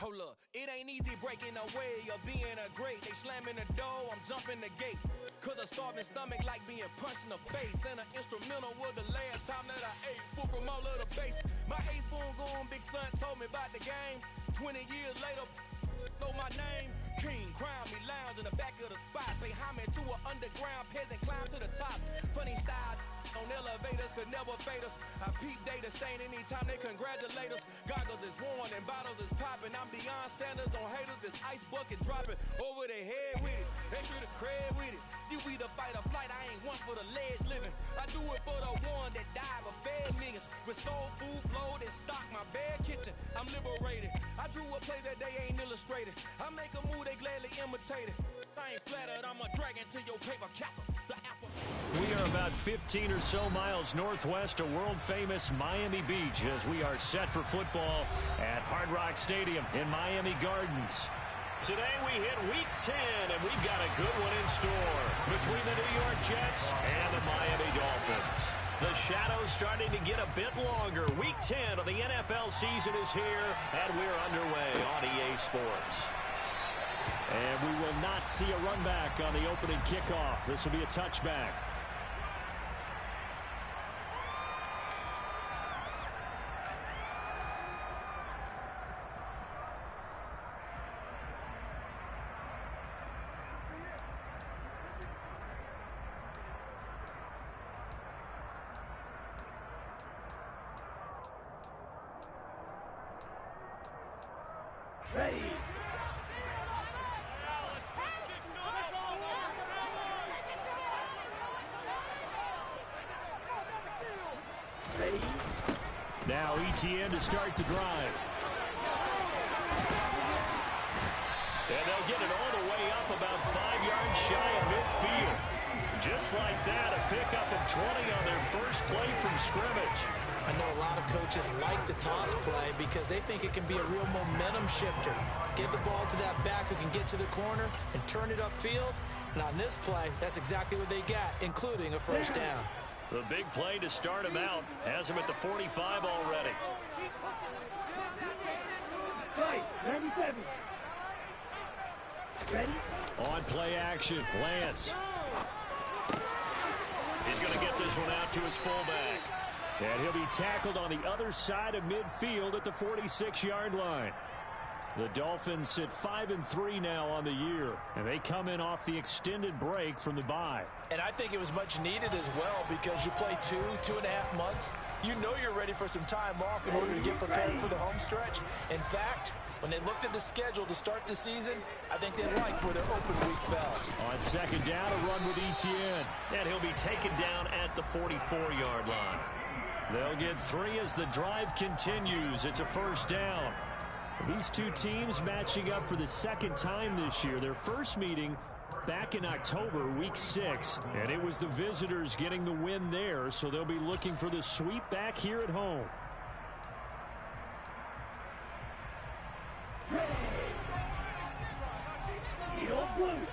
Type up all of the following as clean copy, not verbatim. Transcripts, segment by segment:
Hold up, it ain't easy breaking away or being a great. They slamming the door, I'm jumping the gate. Cause a starving stomach like being punched in the face. And an instrumental was the last time that I ate. Food from all of the base. My ace boom going big son told me about the game. 20 years later, know my name. King, crown me, lounge in the back of the spot. Pay homage to an underground peasant, climb to the top. Funny style on elevators could never fade us. I peep data stain anytime they congratulate us. Goggles is worn and bottles is popping. I'm beyond Sanders on haters. This ice bucket dropping over their head with it. Extra the cred with it. You either fight or flight. I ain't one for the ledge living. I do it for the one that died but fed millions. With soul food flowed and stock my bad kitchen. I'm liberated. I drew a play that they ain't illustrated. I make a move they gladly imitated. I ain't flattered. I'm a dragon to your paper castle. The apple. We are about 15 or so miles northwest of world-famous Miami Beach as we are set for football at Hard Rock Stadium in Miami Gardens. Today we hit Week 10, and we've got a good one in store between the New York Jets and the Miami Dolphins. The shadows starting to get a bit longer. Week 10 of the NFL season is here, and we're underway on EA Sports. And we will not see a run back on the opening kickoff. This will be a touchback. Ready. Now ETN to start the drive. And they'll get it all the way up about 5 yards shy of midfield. Just like that, a pickup of 20 on their first play from scrimmage. I know a lot of coaches like the toss play because they think it can be a real momentum shifter. Get the ball to that back who can get to the corner and turn it upfield. And on this play, that's exactly what they got, including a first down. The big play to start him out has him at the 45 already. 97. Ready? On play action, Lance. He's going to get this one out to his fullback. And he'll be tackled on the other side of midfield at the 46-yard line. The Dolphins sit 5-3 now on the year, and they come in off the extended break from the bye. And I think it was much needed as well because you play 2.5 months. You know you're ready for some time off in order to get prepared for the home stretch. In fact, when they looked at the schedule to start the season, I think they liked where their open week fell. On second down, a run with ETN. And he'll be taken down at the 44-yard line. They'll get 3 as the drive continues. It's a first down. These two teams matching up for the second time this year. Their first meeting back in October, week 6, and it was the visitors getting the win there, so they'll be looking for the sweep back here at home. Yellow blue.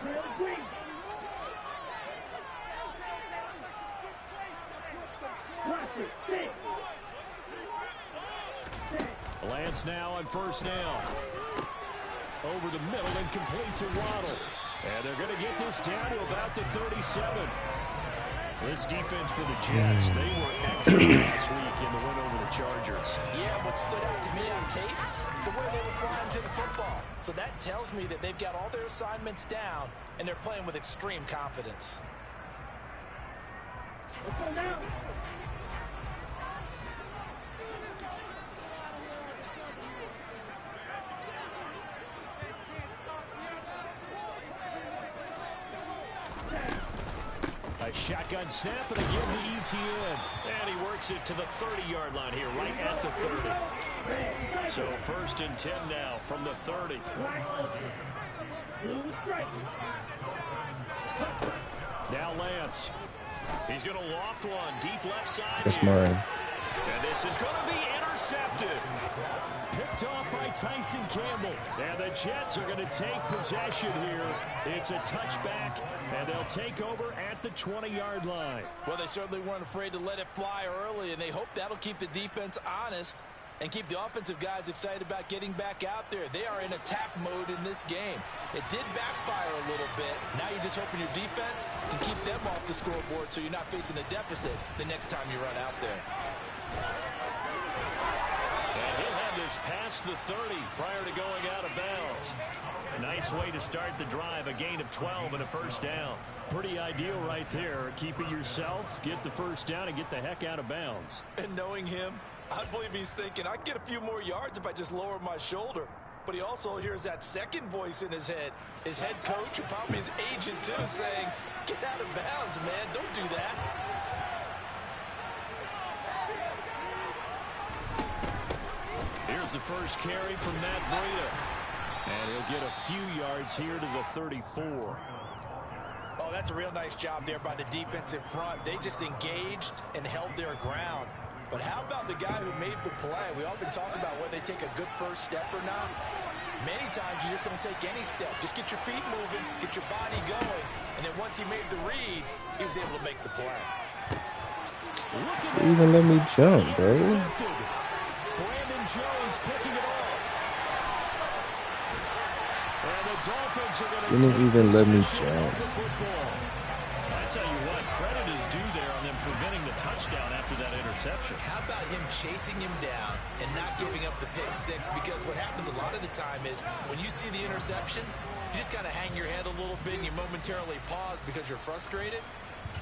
Red green. Lance now on first down. Over the middle and complete to Waddle. And they're going to get this down to about the 37. This defense for the Jets, they were excellent last week in the win over the Chargers. Yeah, what stood out to me on tape, the way they were flying to the football. So that tells me that they've got all their assignments down, and they're playing with extreme confidence. A shotgun snap and again to ETN. And he works it to the 30-yard line here, right at the 30. So first and 10 now from the 30. Now Lance. He's going to loft one deep left side here. And this is going to be intercepted. Picked picked off by Tyson Campbell. And the Jets are going to take possession here. It's a touchback, and they'll take over at the 20-yard line. Well, they certainly weren't afraid to let it fly early, and they hope that'll keep the defense honest and keep the offensive guys excited about getting back out there. They are in attack mode in this game. It did backfire a little bit. Now you're just hoping your defense can keep them off the scoreboard so you're not facing a deficit the next time you run out there. And he'll have this past the 30 prior to going out of bounds. A nice way to start the drive, a gain of 12 and a first down. Pretty ideal right there. Keep it yourself, get the first down, and get the heck out of bounds. And knowing him, I believe he's thinking, I can get a few more yards if I just lower my shoulder. But he also hears that second voice in his head. His head coach, and probably his agent too, saying, get out of bounds, man. Don't do that. Here's the first carry from Matt Breida. And he'll get a few yards here to the 34. Oh, that's a real nice job there by the defensive front. They just engaged and held their ground. But how about the guy who made the play? We often talk about whether they take a good first step or not. Many times you just don't take any step. Just get your feet moving, get your body going, and then once he made the read, he was able to make the play. Even let me jump, bro. Brandon Jones picking it off. And the Dolphins are going to didn't even let me jump. I tell you what, credit is due there on them preventing the touchdown after that interception. How about him chasing him down and not giving up the pick six? Because what happens a lot of the time is when you see the interception, you just kind of hang your head a little bit and you momentarily pause because you're frustrated.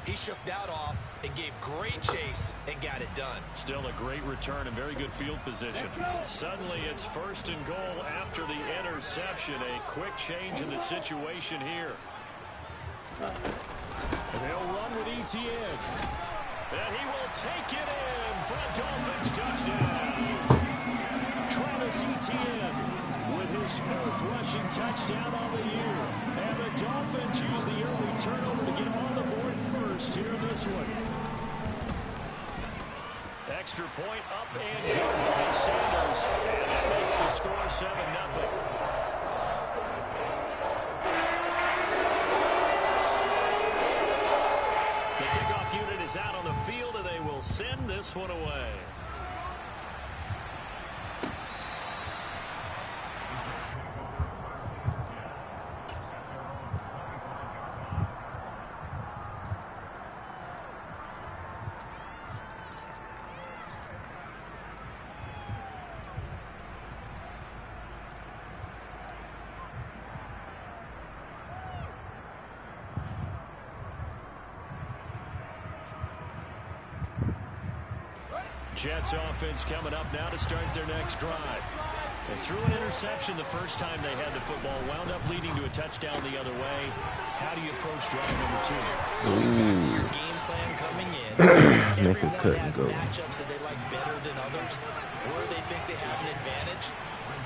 He shook that off and gave great chase and got it done. Still a great return and very good field position. Suddenly it's first and goal after the interception. A quick change in the situation here. And they'll run with Etienne. And he will take it in for a Dolphins touchdown. Travis Etienne with his fourth rushing touchdown on the year. And the Dolphins use the early turnover to get on the board first here in this one. Extra point up and good by Sanders. And that makes the score 7-0. Is out on the field, and they will send this one away. Jets offense coming up now to start their next drive. They threw an interception the first time they had the football, wound up leading to a touchdown the other way. How do you approach drive number 2? Going back to your game plan coming in. Everyone has matchups that they like better than others, where they think they have an advantage.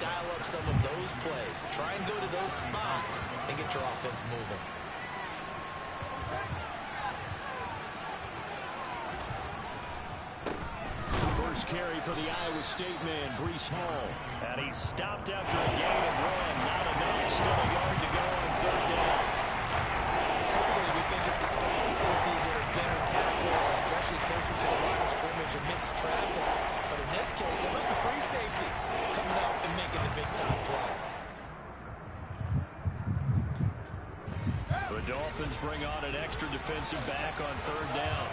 Dial up some of those plays. Try and go to those spots and get your offense moving. First carry for the Iowa State man, Breece Hall. And he's stopped after a gain of 1. Not enough. Still a yard to go on third down. Typically, we think it's the strong safeties that are better tacklers, especially closer to the line of scrimmage amidst traffic. But in this case, how about the free safety coming up and making the big-time play? The Dolphins bring on an extra defensive back on third down.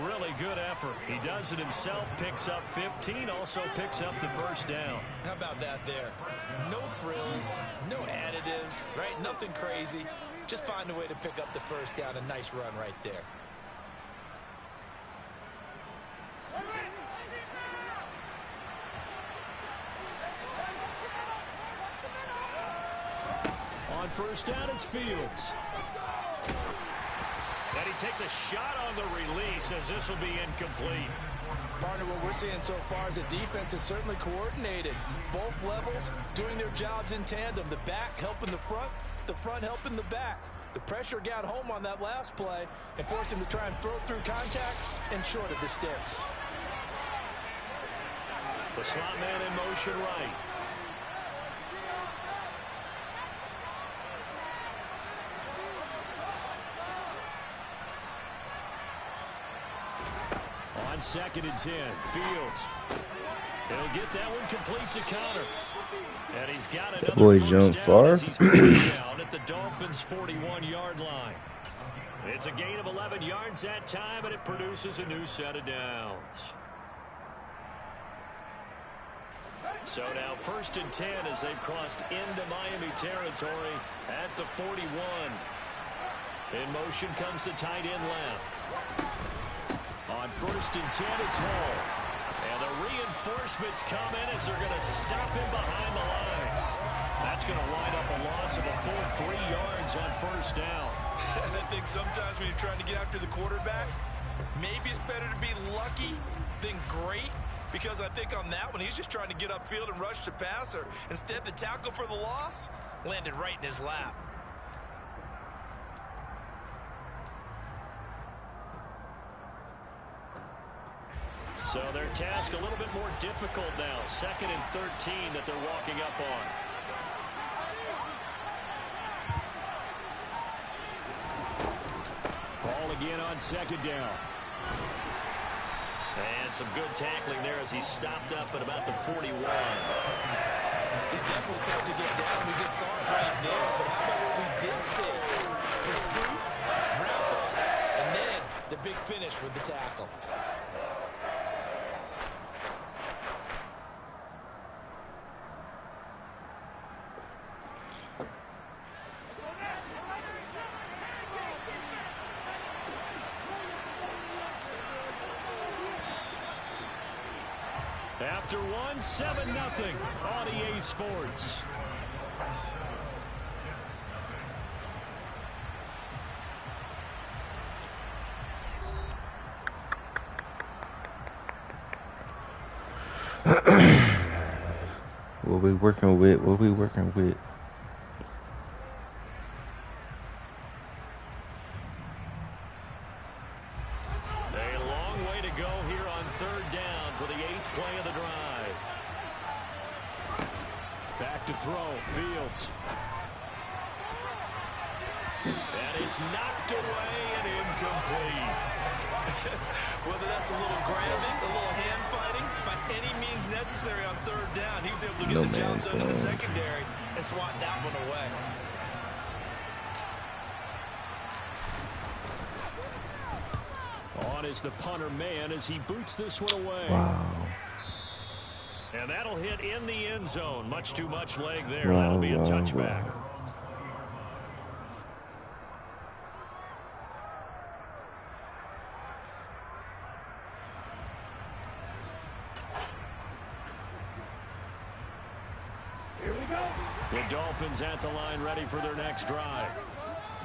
Really good effort. He does it himself, picks up 15, also picks up the first down. How about that there? No frills, no additives, right? Nothing crazy. Just find a way to pick up the first down. A nice run right there. On first down, it's Fields. And he takes a shot on the release as this will be incomplete. Partner, what we're seeing so far is the defense is certainly coordinated. Both levels doing their jobs in tandem. The back helping the front helping the back. The pressure got home on that last play and forced him to try and throw through contact and short of the sticks. The slot man in motion right. On 2nd and 10, Fields. He'll get that one complete to Connor. And he's got another boy first jumped down far. as he's down at the Dolphins' 41-yard line. It's a gain of 11 yards that time, and it produces a new set of downs. So now 1st and 10 as they've crossed into Miami territory at the 41. In motion comes the tight end left. On 1st and 10, it's Hall. And the reinforcements come in as they're going to stop him behind the line. That's going to wind up a loss of a full 3 yards on 1st down. I think sometimes when you're trying to get after the quarterback, maybe it's better to be lucky than great. Because I think on that one, he's just trying to get upfield and rush the passer. Instead, the tackle for the loss landed right in his lap. So their task a little bit more difficult now. 2nd and 13 that they're walking up on. Ball again on 2nd down. And some good tackling there as he stopped up at about the 41. He's definitely tough to get down. We just saw it right there. But how about what we did see? Pursuit, wrap up, and then the big finish with the tackle. After one, 7-0 on EA Sports. What we working with? What we working with? A long way to go here on 3rd down for the 8th play of the drive. Back to throw, Fields. And it's knocked away and incomplete. Whether that's a little grabbing, a little hand fighting, by any means necessary on 3rd down, he was able to get the job done in the secondary and swat that one away. On is the punter man as he boots this one away. Wow. And that'll hit in the end zone. Much too much leg there. Wow, That'll be a wow, touchback. wow. Here we go. The Dolphins at the line ready for their next drive.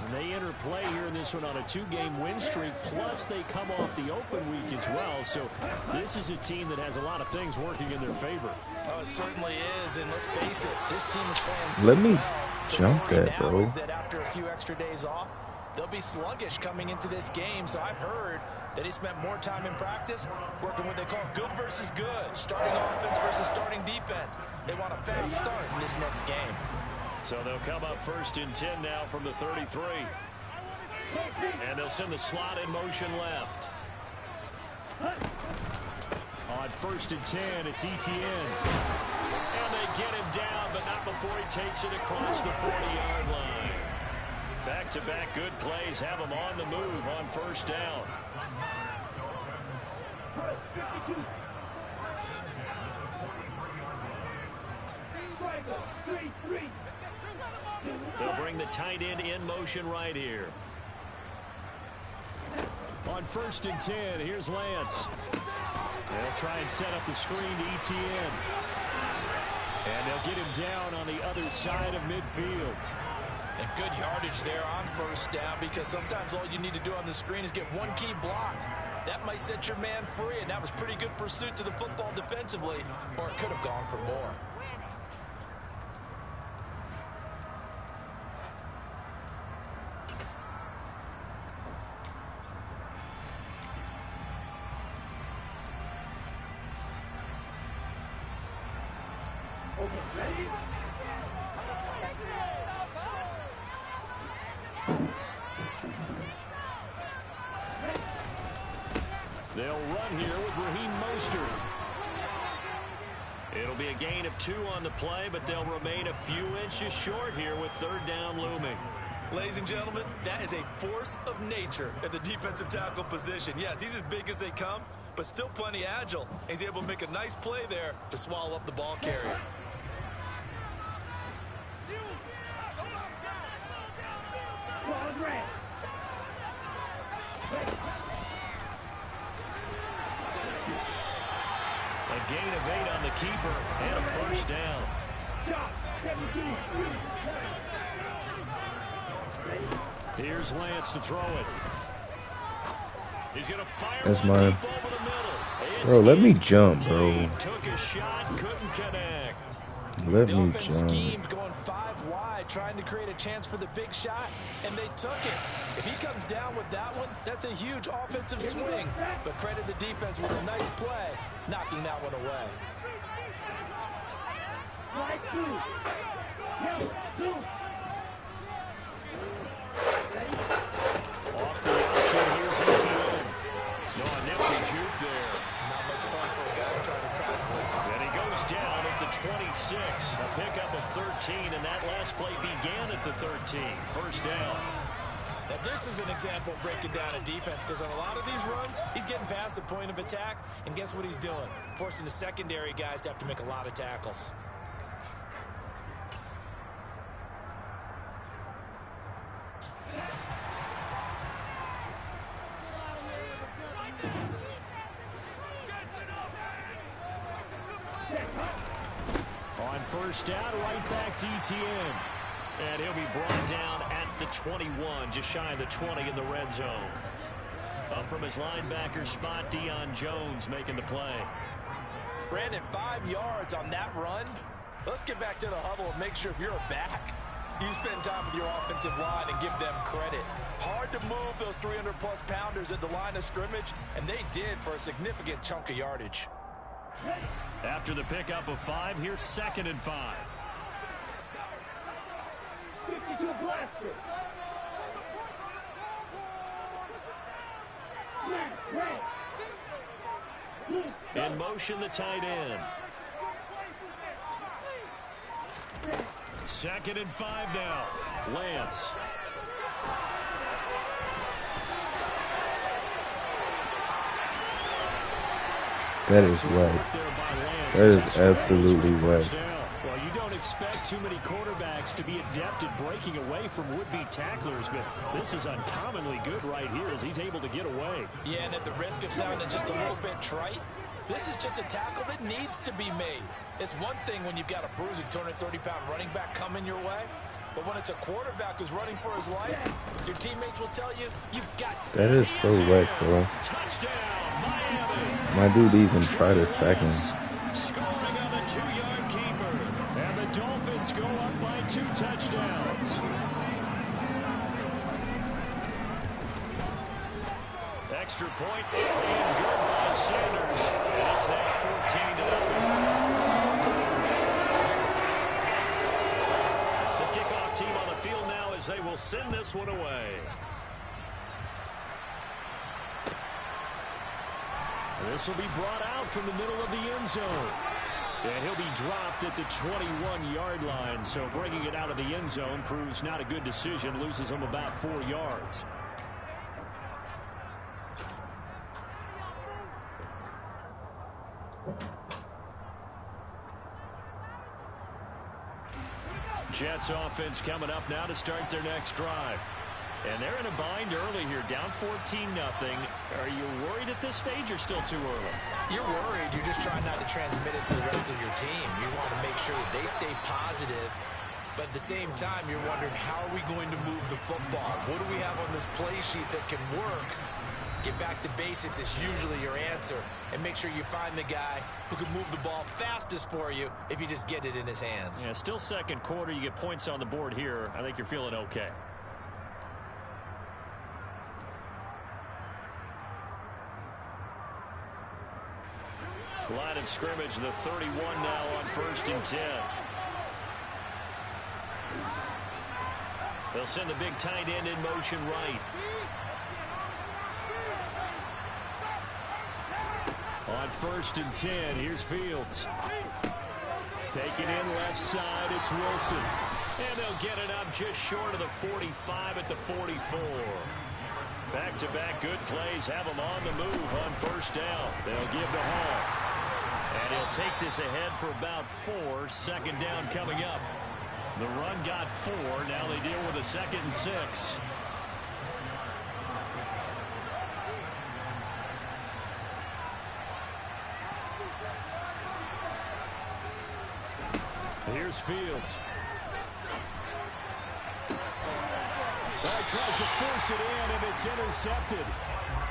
And they enter play here in this one on a 2-game win streak, plus they come off the open week as well. So this is a team that has a lot of things working in their favor. Oh, it certainly is, and let's face it, this team is playing so Let me well. jump The worry that, now bro. is that after a few extra days off, they'll be sluggish coming into this game. So I've heard that he spent more time in practice working what they call good versus good, starting offense versus starting defense. They want a fast start in this next game. So they'll come up 1st and 10 now from the 33. And they'll send the slot in motion left. On 1st and 10, it's Etienne. And they get him down, but not before he takes it across the 40-yard line. Back-to-back good plays have him on the move on 1st down. They'll bring the tight end in motion right here. On 1st and 10, here's Lance. They'll try and set up the screen to Etienne. And they'll get him down on the other side of midfield. And good yardage there on 1st down, because sometimes all you need to do on the screen is get one key block. That might set your man free, and that was pretty good pursuit to the football defensively, or it could have gone for more. They'll run here with Raheem Mostert. It'll be a gain of 2 on the play, but they'll remain a few inches short here with third down looming. Ladies and gentlemen, that is a force of nature at the defensive tackle position. Yes, he's as big as they come, but still plenty agile. He's able to make a nice play there to swallow up the ball carrier. A gain of 8 on the keeper and a first down. Here's Lance to throw it. He's going to fire That's one mine. deep over the middle. Bro, let me jump, bro. Took a shot, couldn't connect. Let The me offense jump. schemed going 5 wide, trying to create a chance for the big shot, and they took it. If he comes down with that one, that's a huge offensive swing. But credit the defense with a nice play, knocking that one away. Off the option, here's ETN. No, a nifty juke there. Not much fun for a guy trying to tackle it. And he goes down at the 26. A pickup of 13, and that last play began at the 13. First down. Now this is an example of breaking down a defense, because on a lot of these runs, he's getting past the point of attack, and guess what he's doing? Forcing the secondary guys to have to make a lot of tackles. On first down, right back to ETN. And he'll be brought down at the 21, just shy of the 20 in the red zone. Up from his linebacker spot, Deion Jones making the play. Brandon, 5 yards on that run. Let's get back to the huddle and make sure if you're a back, you spend time with your offensive line and give them credit. Hard to move those 300-plus pounders at the line of scrimmage, and they did for a significant chunk of yardage. After the pickup of 5, here's 2nd and 5. In motion, the tight end. 2nd and 5 now. Lance. That is wet. That is absolutely wet. Well, you don't expect too many quarterbacks to be adept at breaking away from would-be tacklers, but this is uncommonly good right here as he's able to get away. Yeah, and at the risk of sounding just a little bit trite, this is just a tackle that needs to be made. It's one thing when you've got a bruising 230-pound running back coming your way, but when it's a quarterback who's running for his life, your teammates will tell you, you've got... That is so wet, bro. Touchdown, Miami. My dude even tried to sack him. Scoring on the 2-yard keeper. And the Dolphins go up by 2 touchdowns. Extra point and good by Sanders. And it's now 14-0. The kickoff team on the field now as they will send this one away. This will be brought out from the middle of the end zone. And he'll be dropped at the 21-yard line. So bringing it out of the end zone proves not a good decision. Loses him about 4 yards. Jets offense coming up now to start their next drive. And they're in a bind early here, down 14-0. Are you worried at this stage or still too early? You're worried. You're just trying not to transmit it to the rest of your team. You want to make sure that they stay positive. But at the same time, you're wondering, how are we going to move the football? What do we have on this play sheet that can work? Get back to basics is usually your answer. And make sure you find the guy who can move the ball fastest for you if you just get it in his hands. Yeah, still second quarter. You get points on the board here. I think you're feeling okay. Line of scrimmage, the 31 now on 1st and 10. They'll send the big tight end in motion right. On 1st and 10, here's Fields. Taking in left side, it's Wilson. And they'll get it up just short of the 45 at the 44. Back-to-back good plays have them on the move on 1st down. They'll give to Hall. And he'll take this ahead for about 4. 2nd down coming up. The run got 4. Now they deal with a 2nd and 6. Here's Fields. Well, tries to force it in, and it's intercepted.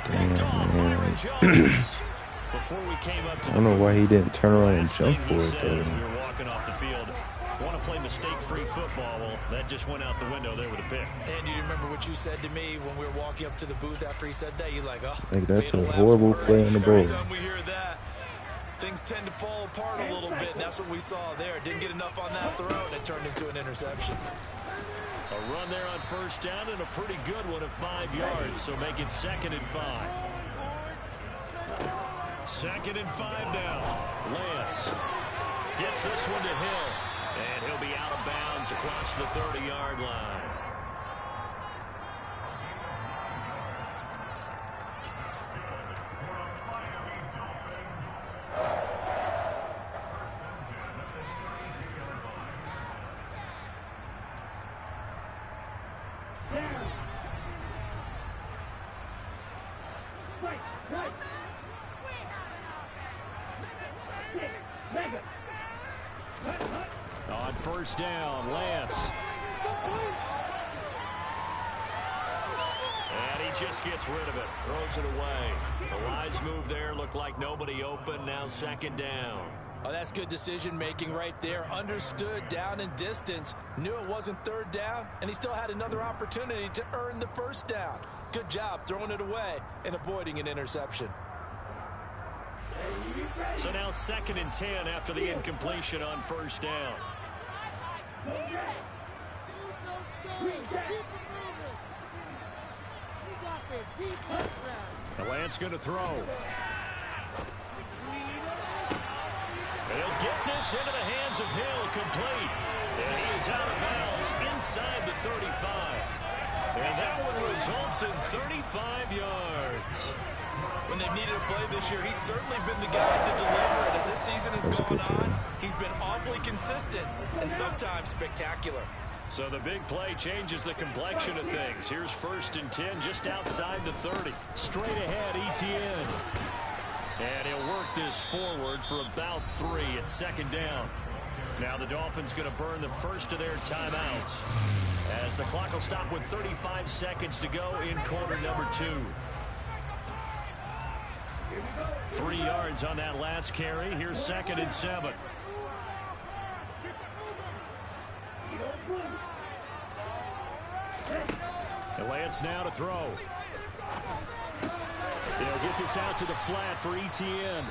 Picked off Byron Jones. Before we came up to I don't know why he didn't turn around and jump for it, though. We were walking off the field. Want to play mistake-free football. Well, that just went out the window there with a pick. And do you remember what you said to me when we were walking up to the booth after he said that? You're like, oh, like that's a horrible play on the ball. Every time we hear that, things tend to fall apart a little bit, and that's what we saw there. Didn't get enough on that throw, and it turned into an interception. A run there on 1st down, and a pretty good one at 5 yards, so make it 2nd and 5. 2nd and 5 now. Lance gets this one to Hill, and he'll be out of bounds across the 30-yard line. On 1st down, Lance. And he just gets rid of it. Throws it away. The wise move there. Looked like nobody open. Now 2nd down. Oh, that's good decision-making right there. Understood down and distance. Knew it wasn't 3rd down, and he still had another opportunity to earn the 1st down. Good job throwing it away and avoiding an interception. So now 2nd and 10 after the incompletion on 1st down. The Lance going to throw. He'll get this into the hands of Hill, complete. And he is out of bounds inside the 35. And that one results in 35 yards. When they've needed a play this year, he's certainly been the guy to deliver it. As this season has gone on, he's been awfully consistent and sometimes spectacular. So the big play changes the complexion of things. Here's 1st and 10 just outside the 30. Straight ahead, Etienne. And he'll work this forward for about 3 at 2nd down. Now the Dolphins going to burn the first of their timeouts as the clock will stop with 35 seconds to go in quarter number 2. 3 yards on that last carry. Here's 2nd and 7. And Lance now to throw. They'll get this out to the flat for Etienne.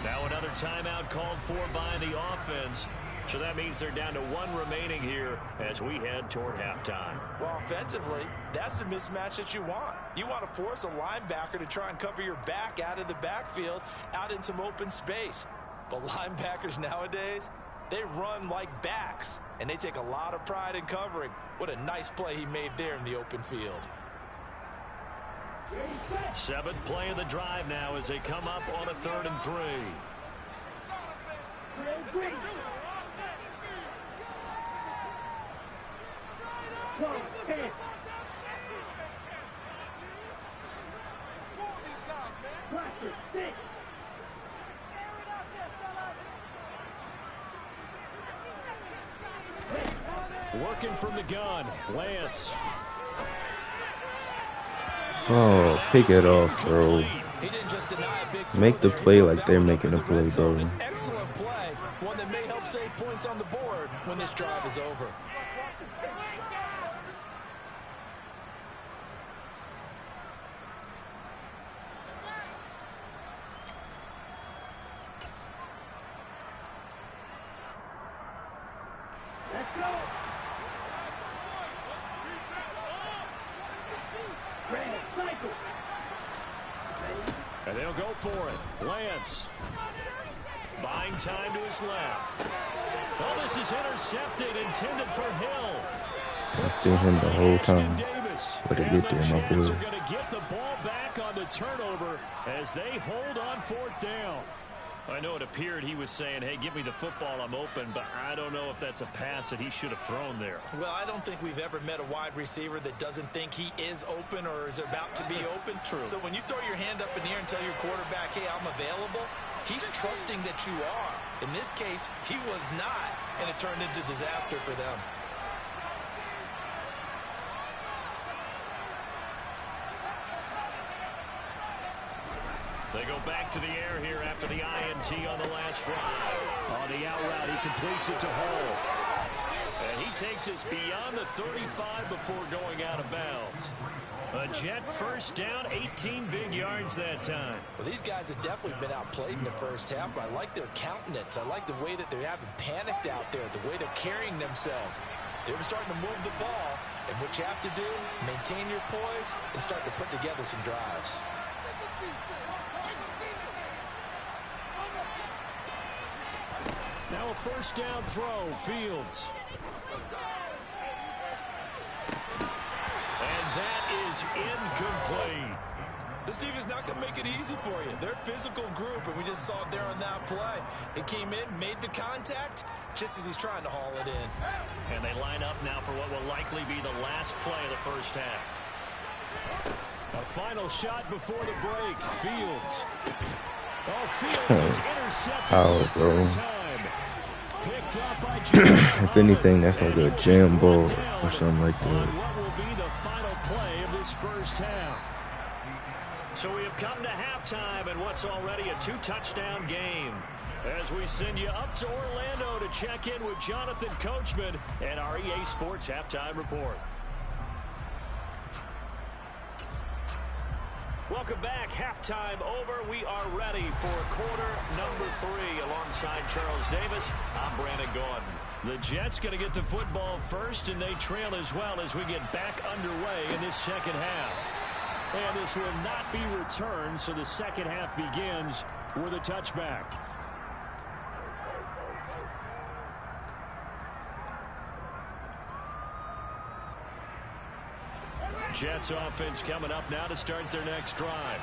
Now another timeout called for by the offense. So that means they're down to 1 remaining here as we head toward halftime. Well, offensively, that's the mismatch that you want. You want to force a linebacker to try and cover your back out of the backfield, out in some open space. But linebackers nowadays, they run like backs, and they take a lot of pride in covering. What a nice play he made there in the open field. 7th play of the drive now as they come up on a 3rd and 3. Working from the gun, Lance. Oh, pick it off, bro. Make the play like they're making a play, bro. Excellent play, one that may help save points on the board when this drive is over. And They'll go for it. Lance. Buying time to his left. Oh, this is intercepted, intended for Hill. I see him the whole time. But it get there, my boy. Are going to get the ball back on the turnover as they hold on 4th down. I know it appeared he was saying, hey, give me the football, I'm open, but I don't know if that's a pass that he should have thrown there. Well, I don't think we've ever met a wide receiver that doesn't think he is open or is about to be open. True. So when you throw your hand up in the air and tell your quarterback, hey, I'm available, he's trusting that you are. In this case, he was not, and it turned into disaster for them. They go back to the air here after the INT on the last drive. On the out route, he completes it to Hall. And he takes us beyond the 35 before going out of bounds. A Jet first down, 18 big yards that time. Well, these guys have definitely been outplayed in the first half, but I like their countenance. I like the way that they're having panicked out there, the way they're carrying themselves. They're starting to move the ball, and what you have to do, maintain your poise and start to put together some drives. Now a first down throw, Fields. And that is incomplete. This defense is not going to make it easy for you. They're a physical group, and we just saw it there on that play. It came in, made the contact, just as he's trying to haul it in. And they line up now for what will likely be the last play of the first half. A final shot before the break, Fields. Oh, Fields is intercepted for the third time. Picked up by if anything, that's like a jam ball or something like that. What will be the final play of this first half? So we have come to halftime and what's already a 2-touchdown game. As we send you up to Orlando to check in with Jonathan Coachman and our EA Sports Halftime Report. Welcome back. Halftime over. We are ready for quarter number 3 alongside Charles Davis. I'm Brandon Gordon. The Jets going to get the football first, and they trail as well as we get back underway in this second half. And this will not be returned, so the second half begins with a touchback. Jets offense coming up now to start their next drive.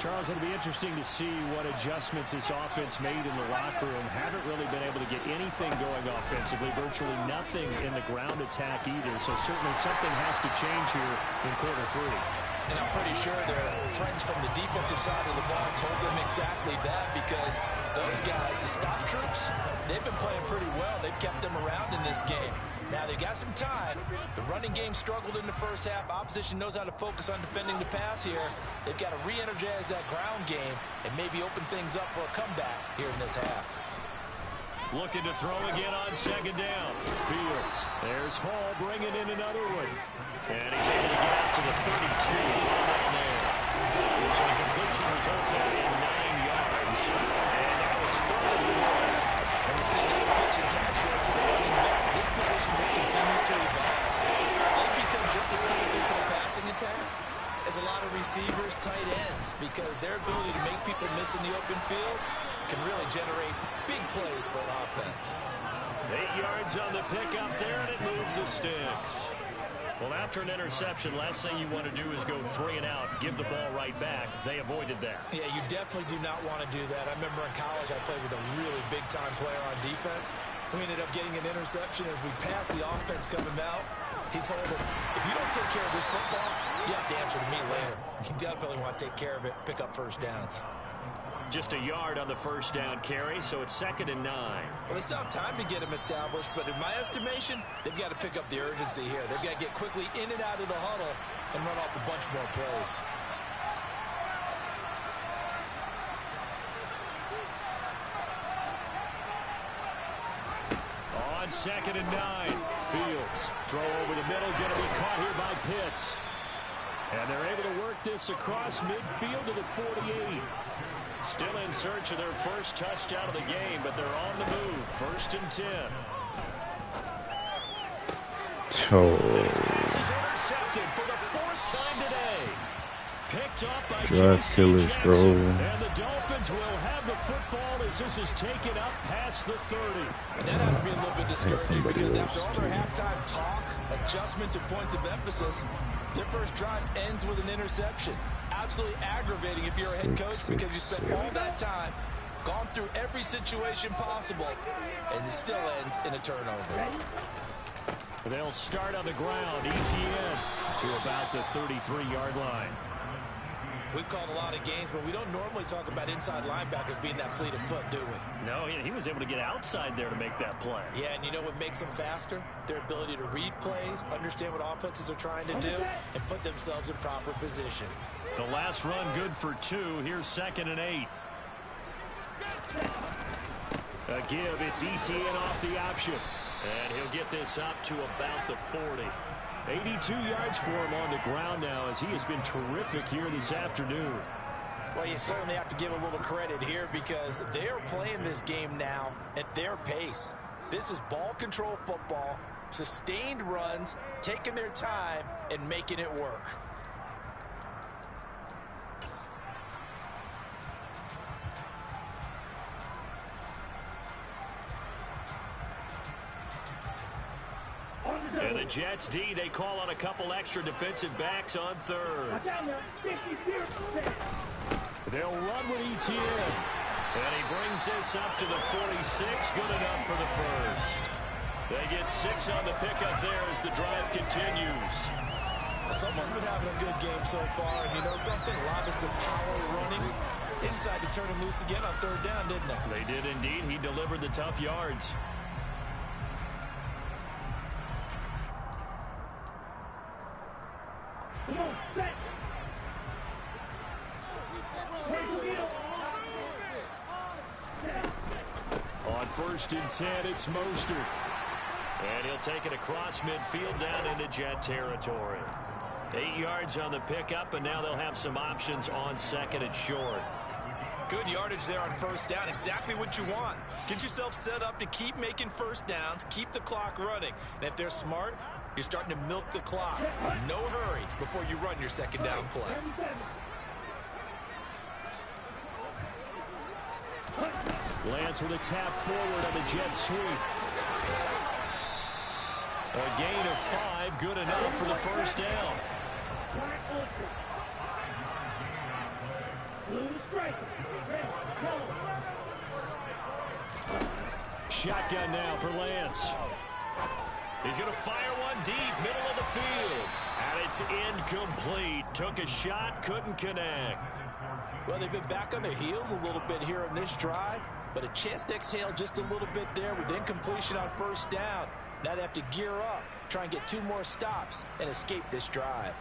Charles, it'll be interesting to see what adjustments this offense made in the locker room. Haven't really been able to get anything going offensively, virtually nothing in the ground attack either. So certainly something has to change here in quarter 3. And I'm pretty sure their friends from the defensive side of the ball told them exactly that, because those guys, the stop troops, they've been playing pretty well. They've kept them around in this game. Now they got some time. The running game struggled in the first half. Opposition knows how to focus on defending the pass here. They've got to re-energize that ground game and maybe open things up for a comeback here in this half. Looking to throw again on second down. Fields. There's Hall bringing in another one. And he's able to get out to the 32. Down there. Which on completion results in 9 yards. And now it's 3rd and 4. And we see another pitch and catch there to the running back. This position just continues to evolve. They become just as critical to the passing attack as a lot of receivers, tight ends, because their ability to make people miss in the open field can really generate big plays for an offense. 8 yards on the pickup there, and it moves the sticks. Well, after an interception, last thing you want to do is go 3 and out, give the ball right back. They avoided that. Yeah, you definitely do not want to do that. I remember in college I played with a really big-time player on defense. We ended up getting an interception as we passed the offense coming out. He told him, if you don't take care of this football, you have to answer to me later. You definitely want to take care of it, pick up first downs. Just a yard on the first down carry, so it's 2nd and 9. Well, they still have time to get him established, but in my estimation, they've got to pick up the urgency here. They've got to get quickly in and out of the huddle and run off a bunch more plays. On 2nd and 9, Fields. Throw over the middle, going to be caught here by Pitts. And they're able to work this across midfield to the 48. Still in search of their first touchdown of the game, but they're on the move. 1st and 10. Oh. This pass is intercepted for the 4th time today. picked up by Drive J.C. killers, Jackson. bro. And the Dolphins will have the football as this is taken up past the 30. And that has to be a little bit discouraging because after all their halftime talk, adjustments, and points of emphasis, their first drive ends with an interception. Absolutely aggravating if you're a head coach because you spent all that time, gone through every situation possible, and it still ends in a turnover. They'll start on the ground. ETN to about the 33-yard line. We've called a lot of games, but we don't normally talk about inside linebackers being that fleet of foot, do we? No, he was able to get outside there to make that play. Yeah, and you know what makes them faster? Their ability to read plays, understand what offenses are trying to do, and put themselves in proper position. The last run good for 2. Here's 2nd and 8. A give. It's ETN off the option. And he'll get this up to about the 40. 82 yards for him on the ground now as he has been terrific here this afternoon. Well, you certainly have to give a little credit here because they are playing this game now at their pace. This is ball control football, sustained runs, taking their time, and making it work. And the Jets D, they call on a couple extra defensive backs on 3rd. They'll run with ETN. And he brings this up to the 46. Good enough for the first. They get 6 on the pickup there as the drive continues. Someone's been having a good game so far, and you know something? A lot has been power running. They decided to turn him loose again on 3rd down, didn't they? They did indeed. He delivered the tough yards. On 1st and 10, it's Mostert. And he'll take it across midfield down into Jet territory. 8 yards on the pickup, and now they'll have some options on 2nd and short. Good yardage there on 1st down. Exactly what you want. Get yourself set up to keep making 1st downs, keep the clock running. And if they're smart, you're starting to milk the clock. No hurry before you run your 2nd down play. Lance with a tap forward on the jet sweep. A gain of 5, good enough for the 1st down. Shotgun now for Lance. He's going to fire one deep, middle of the field. And it's incomplete. Took a shot, couldn't connect. Well, they've been back on their heels a little bit here in this drive, but a chance to exhale just a little bit there with incompletion on 1st down. Now they have to gear up, try and get 2 more stops, and escape this drive.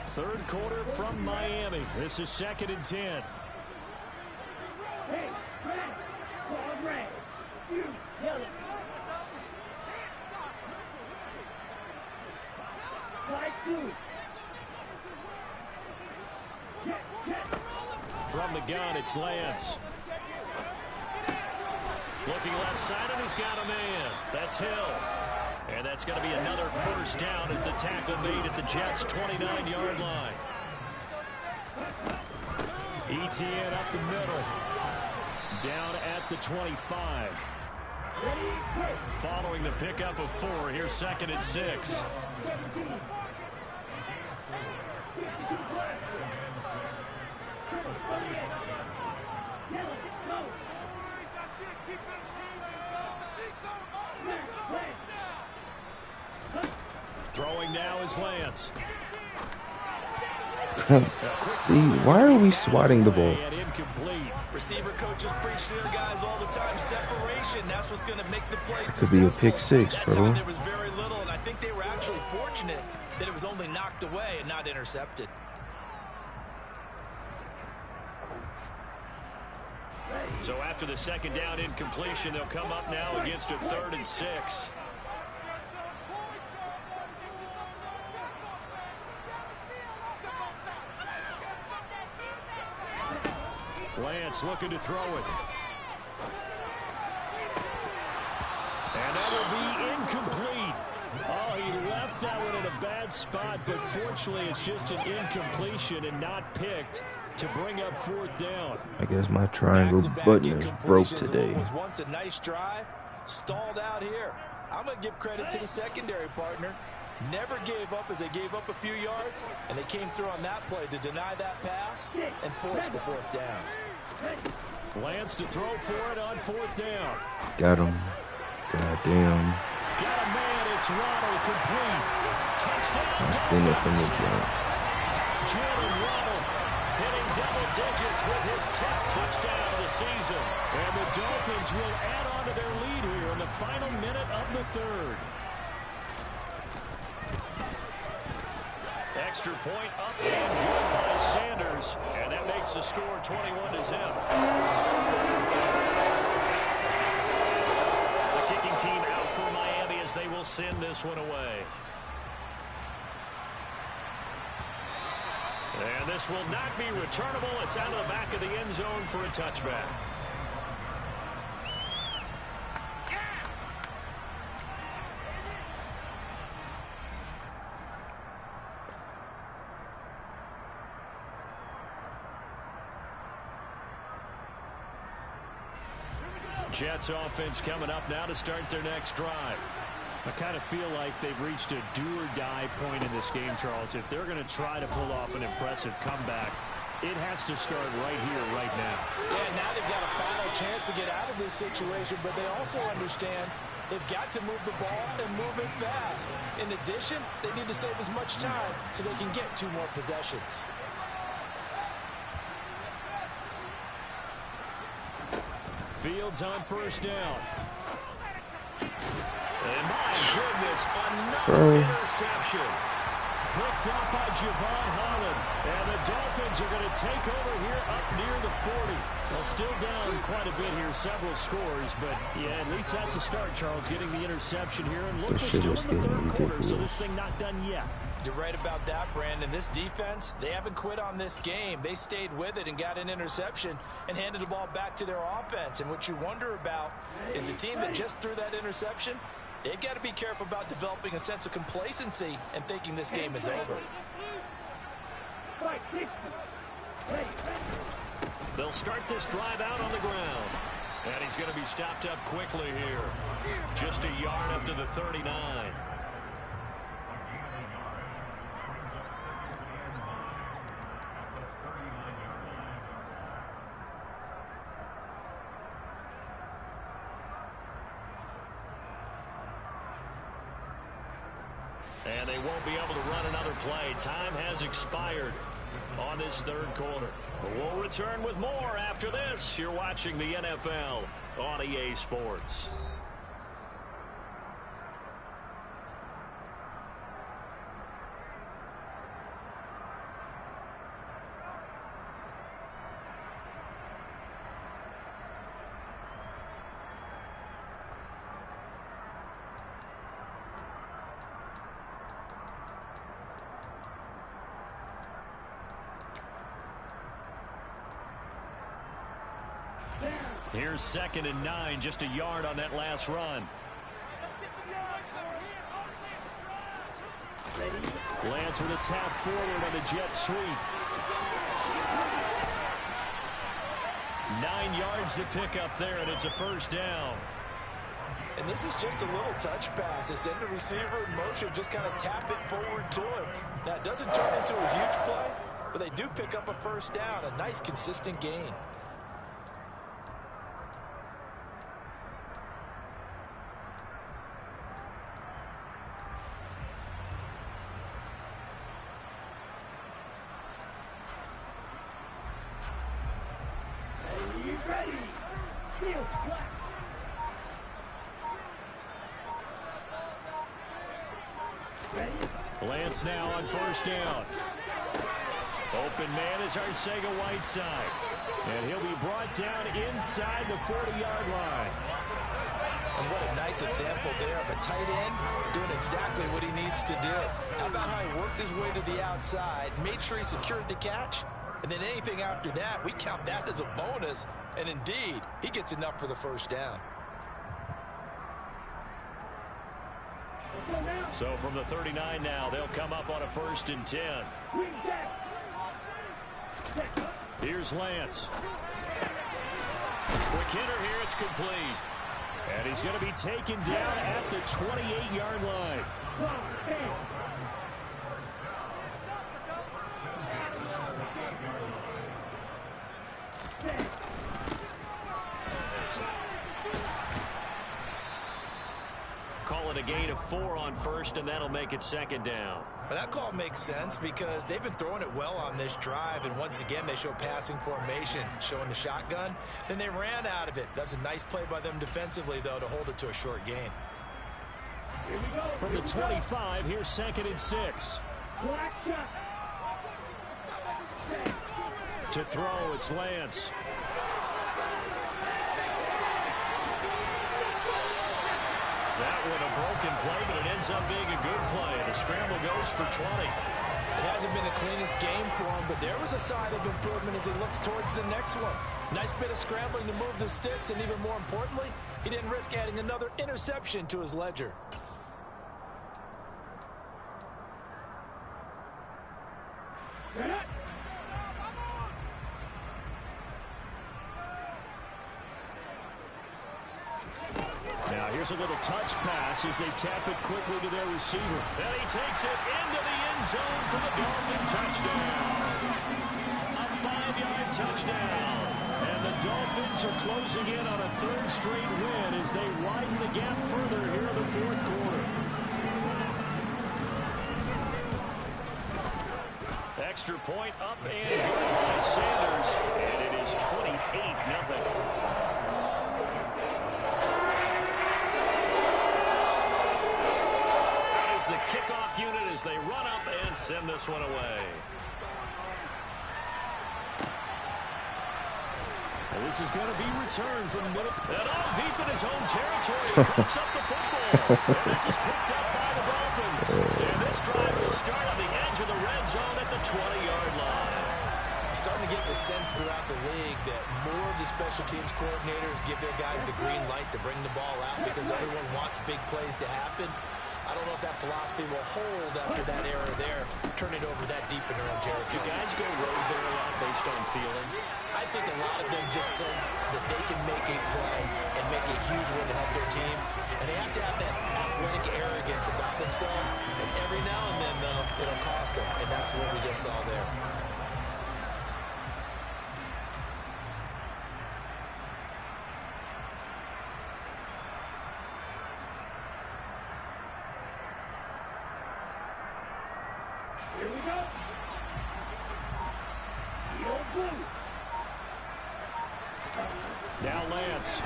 Third quarter from Miami. This is 2nd and 10. From the gun, it's Lance. Looking left side, and he's got a man. That's Hill. And that's going to be another 1st down as the tackle made at the Jets' 29-yard line. ETN up the middle. Down at the 25. Following the pickup of 4, here's 2nd and 6. Throwing now is Lance. See, why are we swatting the ball? Receiver coaches preach to their guys all the time. Separation, that's what's going to make the play successful. Could be a pick 6, that bro. time there was very little, and I think they were actually fortunate that it was only knocked away and not intercepted. So after the 2nd down incompletion, they'll come up now against a 3rd and 6. Lance looking to throw it. And that will be incomplete. spot, but fortunately it's just an incompletion and not picked to bring up 4th down. I guess my triangle button is broke today. Was once a nice drive, stalled out here. I'm going to give credit to the secondary partner. Never gave up as they gave up a few yards, and they came through on that play to deny that pass and force the 4th down. Lance to throw for it on 4th down. Got him. Goddamn. Got a man. It's Waddle complete. Touchdown. I've seen it from the jump. Jalen Waddle hitting double digits with his 10th touchdown of the season. And the Dolphins will add on to their lead here in the final minute of the 3rd. Extra point up and good by Sanders. And that makes the score 21-0. The kicking team out for Miami as they will send this one away. And this will not be returnable. It's out of the back of the end zone for a touchback. Jets offense coming up now to start their next drive. I kind of feel like they've reached a do-or-die point in this game, Charles. If they're going to try to pull off an impressive comeback, it has to start right here, right now. Yeah, now they've got a final chance to get out of this situation, but they also understand they've got to move the ball and move it fast. In addition, they need to save as much time so they can get 2 more possessions. Fields on 1st down. And my goodness, another interception. Picked up by Javon Holland. And the Dolphins are going to take over here up near the 40. Well, still down quite a bit here, several scores. But, yeah, at least that's a start, Charles, getting the interception here. And look, we're still in the 3rd quarter, so this thing not done yet. You're right about that, Brandon. This defense, they haven't quit on this game. They stayed with it and got an interception and handed the ball back to their offense. And what you wonder about is the team that just threw that interception, they've got to be careful about developing a sense of complacency and thinking this game is over. They'll start this drive out on the ground. And he's going to be stopped up quickly here. Just a yard up to the 39. And they won't be able to run another play. Time has expired on this 3rd quarter. But we'll return with more after this. You're watching the NFL on EA Sports. Here's 2nd and 9, just a yard on that last run. Lance with a tap forward on the jet sweep. 9 yards to pick up there, and it's a 1st down. And this is just a little touch pass. They send the receiver in motion, just kind of tap it forward to him. Now, it doesn't turn into a huge play, but they do pick up a 1st down, a nice, consistent gain. Lance now on 1st down. Open man is Arcega-Whiteside. And he'll be brought down inside the 40-yard line. And what a nice example there of a tight end doing exactly what he needs to do. How about how he worked his way to the outside, made sure he secured the catch, and then anything after that, we count that as a bonus. And indeed, he gets enough for the 1st down. Let's go now. So from the 39 now, they'll come up on a 1st and 10. Here's Lance. Quick hitter here. It's complete. And he's going to be taken down at the 28-yard line. Call it a gain of 4 on 1st, and that'll make it 2nd down. Well, that call makes sense because they've been throwing it well on this drive, and once again they show passing formation, showing the shotgun. Then they ran out of it. That's a nice play by them defensively, though, to hold it to a short gain. From the 25, here's 2nd and 6. To throw, it's Lance. That one a broken play, but it ends up being a good play. The scramble goes for 20. It hasn't been the cleanest game for him, but there was a sign of improvement as he looks towards the next one. Nice bit of scrambling to move the sticks, and even more importantly, he didn't risk adding another interception to his ledger. Now here's a little touch pass as they tap it quickly to their receiver. And he takes it into the end zone for the Dolphin touchdown. A 5-yard touchdown. And the Dolphins are closing in on a 3rd straight win as they widen the gap further here in the 4th quarter. Extra point up and good by Sanders. And it is 28-0. The kickoff unit as they run up and send this one away. And this is going to be returned from the middle. And all deep in his own territory. He cuts up the football. And this is picked up by the Dolphins. And this drive will start on the edge of the red zone at the 20-yard line. Starting to get the sense throughout the league that more of the special teams coordinators give their guys the green light to bring the ball out because everyone wants big plays to happen. I don't know if that philosophy will hold after that error there, turn it over that deep in their own territory. Do guys go rogue there a lot based on feeling? I think a lot of them just sense that they can make a play and make a huge one to help their team. And they have to have that athletic arrogance about themselves. And every now and then, though, it'll cost them. And that's what we just saw there. Here we go. Now Lance.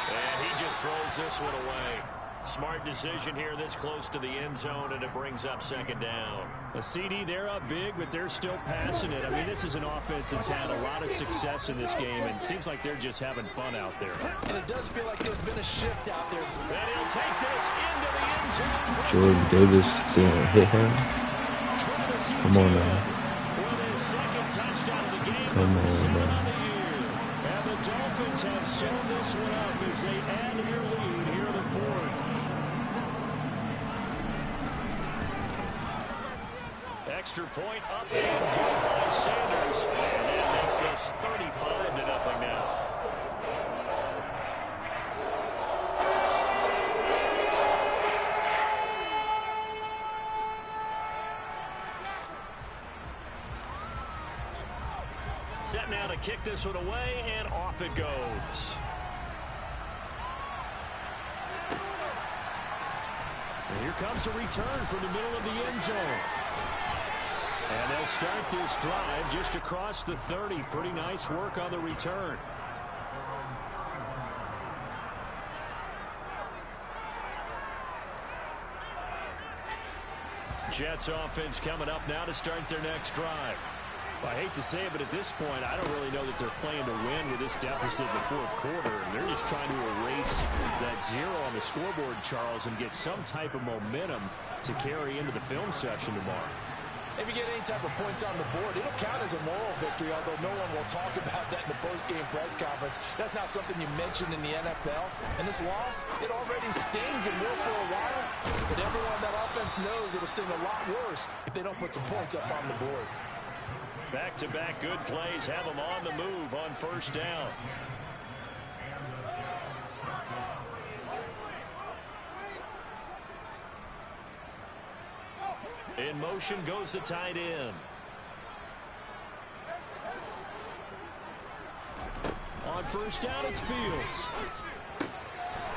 And he just throws this one away. Smart decision here this close to the end zone, and it brings up 2nd down. A CD, they're up big, but they're still passing it. I mean, this is an offense that's had a lot of success in this game, and it seems like they're just having fun out there. And it does feel like there's been a shift out there. And he'll take this into the end zone. Jordan Davis didn't hit him. Come on now. With his 2nd touchdown of the game. Come on, 7 man. on the year. And the Dolphins have sewn this one up as they add to their lead here in the 4th. Extra point up and good by Sanders. And that makes this 35-0 now. Set now to kick this one away, and off it goes. And here comes a return from the middle of the end zone. And they'll start this drive just across the 30. Pretty nice work on the return. Jets offense coming up now to start their next drive. Well, I hate to say it, but at this point, I don't really know that they're playing to win with this deficit in the 4th quarter. They're just trying to erase that 0 on the scoreboard, Charles, and get some type of momentum to carry into the film session tomorrow. If you get any type of points on the board, it'll count as a moral victory, although no one will talk about that in the post-game press conference. That's not something you mention in the NFL. And this loss, it already stings and will for a while. But everyone on that offense knows it'll sting a lot worse if they don't put some points up on the board. Back-to-back good plays have them on the move on first down. In motion goes the tight end. On first down, it's Fields.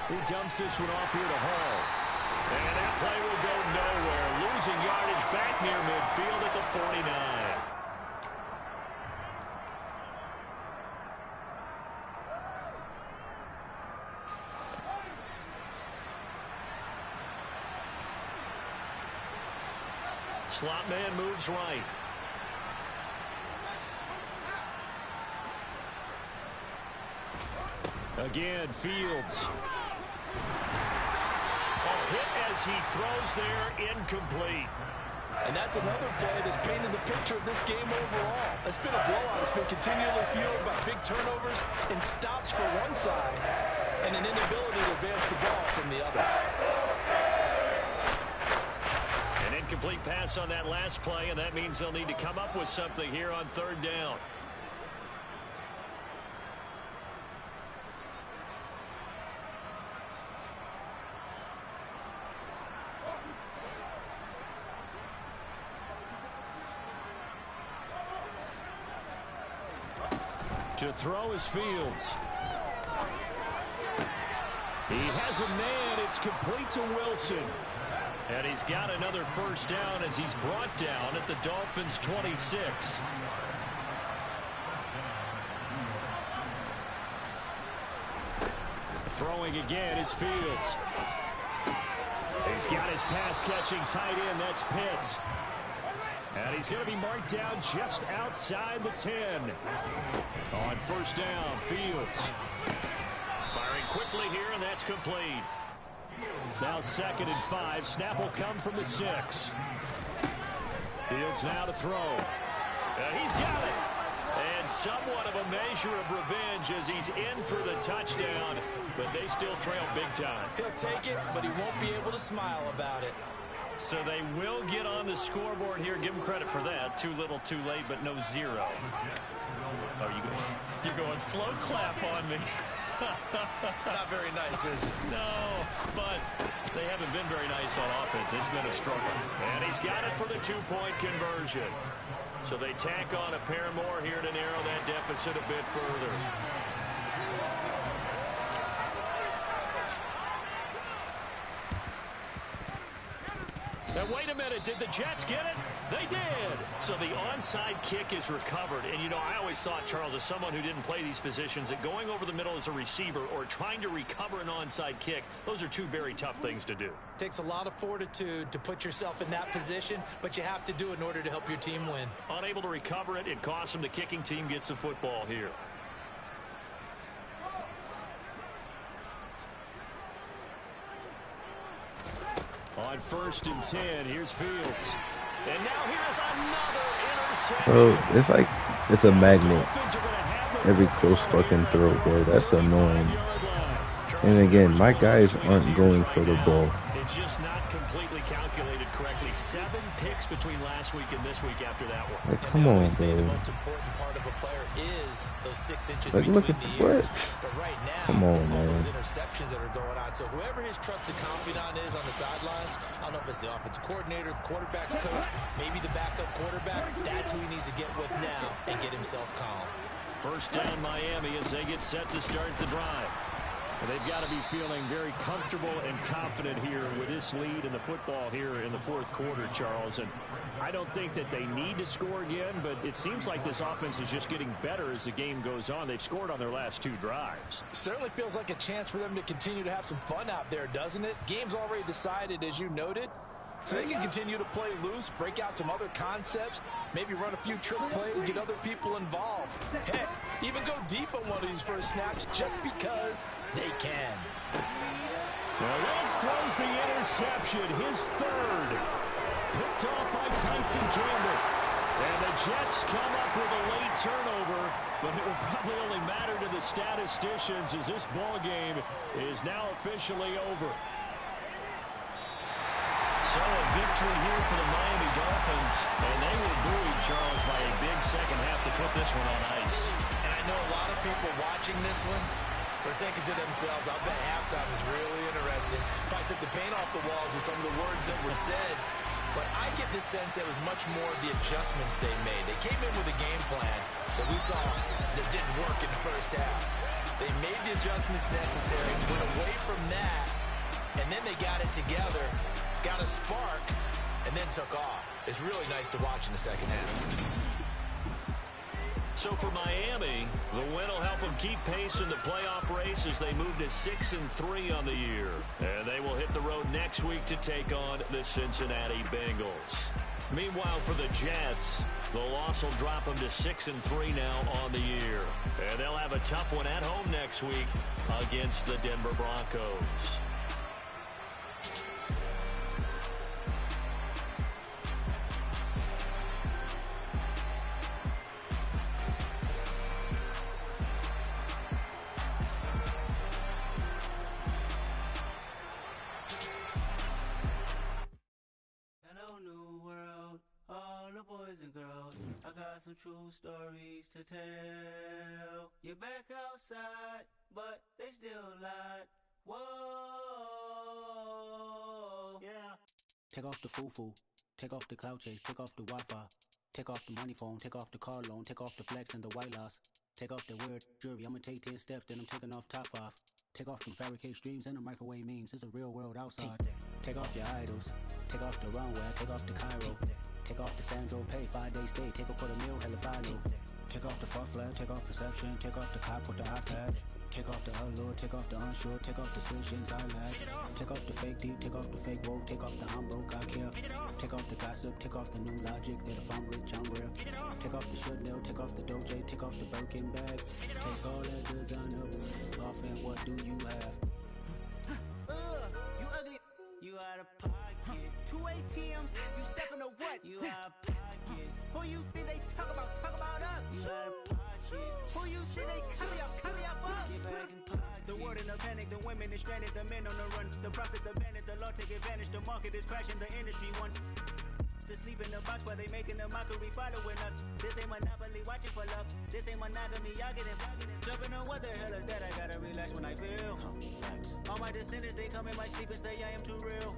He dumps this one off here to Hall. And that play will go nowhere. Losing yardage back near midfield at the 49. Slot man moves right. Again, Fields. A hit as he throws there, incomplete. And that's another play that's painted the picture of this game overall. It's been a blowout. It's been continually fueled by big turnovers and stops for one side and an inability to advance the ball from the other. An incomplete pass on that last play, and that means they'll need to come up with something here on third down. To throw is Fields. He has a man. It's complete to Wilson. And he's got another first down as he's brought down at the Dolphins' 26. Throwing again is Fields. He's got his pass-catching tight end. That's Pitts. And he's going to be marked down just outside the 10. On first down, Fields. Firing quickly here, and that's complete. Now 2nd and 5. Snap will come from the 6. Fields now to throw. And he's got it. And somewhat of a measure of revenge as he's in for the touchdown. But they still trail big time. He'll take it, but he won't be able to smile about it. So they will get on the scoreboard here. Give them credit for that. Too little, too late, but no 0. Oh, you're going slow clap on me. Not very nice, is it? No, but they haven't been very nice on offense. It's been a struggle. And he's got it for the 2-point conversion. So they tack on a pair more here to narrow that deficit a bit further. And wait a minute, did the Jets get it? They did. So the onside kick is recovered. And, you know, I always thought, Charles, as someone who didn't play these positions, that going over the middle as a receiver or trying to recover an onside kick, those are two very tough things to do. It takes a lot of fortitude to put yourself in that position, but you have to do it in order to help your team win. Unable to recover it, it costs them. The kicking team gets the football here. On 1st and 10, here's Fields. And now here's another interception. Bro, it's like it's a magnet. Every close fucking throw, bro. That's annoying. And again, my guys aren't going for the ball. It's just not completely calculated correctly. 7 picks between last week and this week after that one. Like, come on, The bro. most important part of a player is those 6 inches Like, between look at the the ears. foot. But right now, Come on, it's all man. those interceptions that are going on. So whoever his trusted confidant is on the sidelines, I don't know if it's the offensive coordinator, the quarterback's coach, maybe the backup quarterback, that's who he needs to get with now and get himself calm. First down Miami as they get set to start the drive. And they've got to be feeling very comfortable and confident here with this lead in the football here in the 4th quarter, Charles. And I don't think that they need to score again, but it seems like this offense is just getting better as the game goes on. They've scored on their last 2 drives. Certainly feels like a chance for them to continue to have some fun out there, doesn't it? Game's already decided, as you noted. So they can continue to play loose, break out some other concepts, maybe run a few trick plays, get other people involved. Heck, even go deep on one of these first snaps just because they can. Well, Lance throws the interception, his 3rd. picked off by Tyson Campbell. And the Jets come up with a late turnover, but it will probably only matter to the statisticians as this ball game is now officially over. So a victory here for the Miami Dolphins, and they were buoyed, Charles, by a big second half to put this one on ice. And I know a lot of people watching this one are thinking to themselves, I'll bet halftime is really interesting. Probably took the paint off the walls with some of the words that were said. But I get the sense that it was much more the adjustments they made. They came in with a game plan that we saw that didn't work in the first half. They made the adjustments necessary, went away from that, and then they got it together, got a spark, and then took off. It's really nice to watch in the second half. So for Miami, the win will help them keep pace in the playoff race as they move to 6-3 on the year. And they will hit the road next week to take on the Cincinnati Bengals. Meanwhile, for the Jets, the loss will drop them to 6-3 now on the year. And they'll have a tough one at home next week against the Denver Broncos. Some true stories to tell. You're back outside, but they still lied. Whoa, yeah. Take off the foo-foo, take off the cloud chase, take off the Wi-Fi, take off the money phone, take off the car loan, take off the flex and the white loss, take off the weird jewelry. I'ma take 10 steps, then I'm taking off top off. Take off them fabricate streams and the microwave memes. It's a real world outside. Take off your idols, take off the runway, take off the Cairo. Take off the Sandro pay, 5-day stay, take a quarter meal, hella final. Take off the far flag, take off perception, take off the cop with the iPad. Take off the allure, take off the unsure, take off decisions I lack. Take off the fake deep, take off the fake woke, take off the I'm broke, I care. Take off the gossip, take off the new logic that if I'm rich, I'm real. Take off the Chanel, take off the Doja, take off the Birkin bag. Take all that designer off and what do you have? You ugly, you out of pocket. 2 ATMs, you stepping to what? You out of pocket. Who you think they talk about us? You out of pocket. Who you think they carry up us? Get back in pocket. The world in a panic, the women is stranded, the men on the run. The profits abandoned, the law take advantage, the market is crashing, the industry wants to sleep in the box while they making a mockery following us. This ain't Monopoly, watching for love. This ain't monogamy, y'all get it. Jumping on what the hell is that? I gotta relax when I feel. All my descendants, they come in my sleep and say I am too real.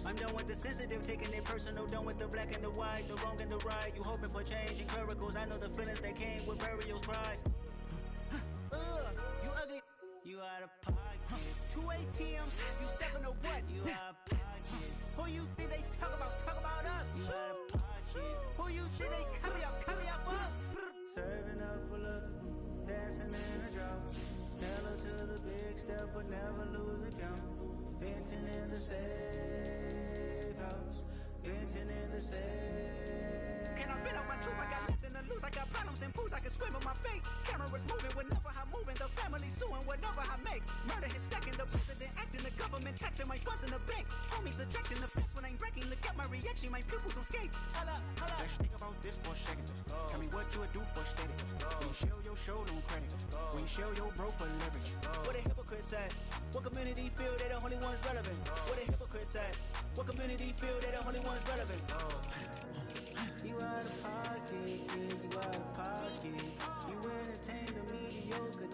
I'm done with the sensitive, taking it personal. Done with the black and the white, the wrong and the right. You hoping for change and miracles. I know the feelings that came with burial cries. You ugly, you out of pocket. 2 ATMs, you stepping to what? You out of pocket. Who you think they talk about us? You out of pocket. Who you think they carry up us? Serving up a look, dancing in a drop. Hella to the big step, but never lose a count. Venting in the safe house, venting in the safe. Can I vent out my truth? I got nothing to lose. I got problems and pools. I can swim with my fate. Cameras moving whenever I'm moving. The family suing whatever I make. Murder is stacking. The president acting. The government taxing my funds in the bank. Homies ejecting the fence when I'm breaking. Look at my reaction. My pupils on skates. Holla. Let's think about this for a second. Tell me what you would do for steady. When you show your show no credit. When you show your bro for leverage. What a hypocrite said. What community feel they the only ones relevant? What a hypocrite said. What community feel they the only ones relevant? You out of pocket, yeah, you out of pocket. You entertain the mediocre,